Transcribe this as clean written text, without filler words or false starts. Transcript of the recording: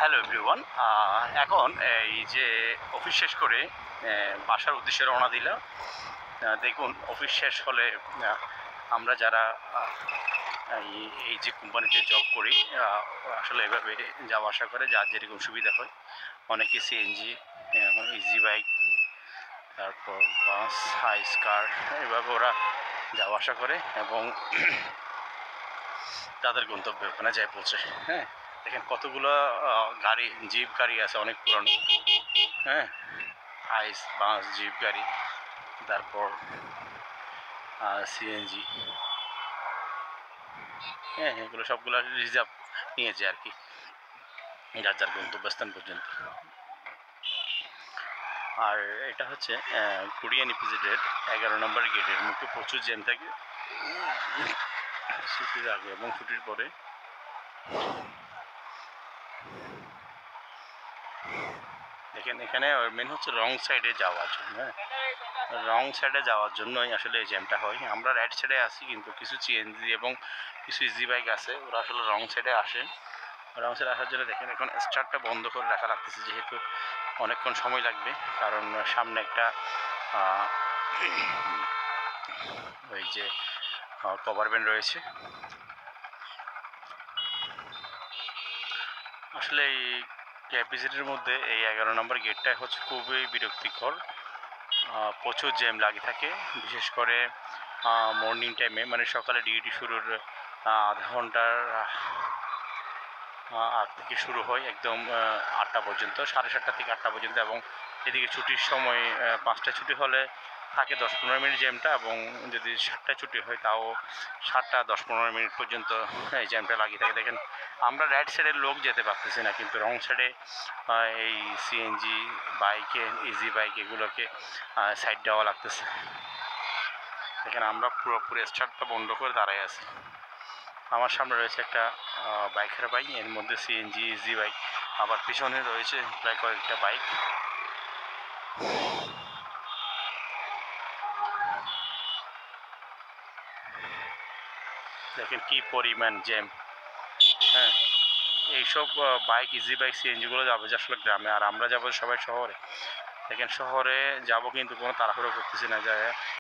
Hello everyone. এখন এই যে অফিস শেষ করে বাসার উদ্দেশ্যে রওনা দিলাম। দেখুন, অফিস শেষ হলে আমরা যারা এই এই যে কোম্পানিতে জব করি, আসলে এভাবে যাওয়া আসা করে যার যেরকম সুবিধা হয়। অনেকে সিএনজি, ইজি বাইক, তারপর বাস, হাইস কার, এভাবে ওরা যাওয়া আসা করে এবং তাদের গন্তব্যে ওখানে যায় পৌঁছে। হ্যাঁ, দেখেন কতগুলো গাড়ি, জিপ গাড়ি আছে অনেক পুরনো। হ্যাঁ, হাইস, বাস, জিপ গাড়ি, তারপর সিএনজি। হ্যাঁ, এগুলো সবগুলো রিজার্ভ নিয়েছে আর কি, যার যার গন্তব্যস্থান পর্যন্ত। আর এটা হচ্ছে কোরিয়ান ইপিজেডের 11 নম্বর গেটের মুখে প্রচুর জ্যাম থাকে ছুটির আগে এবং ছুটির পরে। দেখেন, এখানে মেন হচ্ছে রং সাইডে যাওয়ার জন্য। হ্যাঁ, রং সাইডে যাওয়ার জন্যই আসলে এই জ্যামটা হয়। আমরা রাইট সাইডে আসি, কিন্তু কিছু সিএনজি এবং কিছু ইজি বাইক আছে, ওরা আসলে রং সাইডে আসে। রং সাইডে আসার জন্য দেখেন এখন স্টার্টটা বন্ধ করে রাখা লাগতেছে, যেহেতু অনেকক্ষণ সময় লাগবে, কারণ সামনে একটা ওই যে কভার ভ্যান রয়েছে। আসলে এই ক্যাপাসিটির মধ্যে এই 11 নম্বর গেটটাই হচ্ছে খুবই বিরক্তিকর। প্রচুর জ্যাম লাগে থাকে, বিশেষ করে মর্নিং টাইমে, মানে সকালে ডিউটি শুরুর আধা ঘন্টার আগ থেকে শুরু হয় একদম 8টা পর্যন্ত, 7:30 থেকে 8টা পর্যন্ত। এবং এদিকে ছুটির সময় 5টায় ছুটি হলে থাকে 10-15 মিনিট জ্যামটা, এবং যদি 7টায় ছুটি হয় তাও 7টা 10-15 মিনিট পর্যন্ত এই জ্যামটা লাগিয়ে থাকে। দেখেন, আমরা রাইট সাইডের লোক যেতে পারতেছি না, কিন্তু রং সাইডে এই সিএনজি বাইকে, ইজি বাইক, এগুলোকে সাইড দেওয়া লাগতেছে। দেখেন, আমরা পুরোপুরি স্টার্টটা বন্ধ করে দাঁড়াই আছি। আমার সামনে রয়েছে একটা বাইকের বাইক, এর মধ্যে সিএনজি, ইজি বাইক, আবার পিছনে রয়েছে প্রায় কয়েকটা বাইক। দেখেন কি পরিমাণ জ্যাম। হ্যাঁ, এইসব বাইক, ইজি বাইক, সিএনজিগুলো যাবে যে আসলে গ্রামে, আর আমরা যাবো সবাই শহরে। দেখেন, শহরে যাব কিন্তু কোনো তাড়াহুড়ো করতেছি না, যায়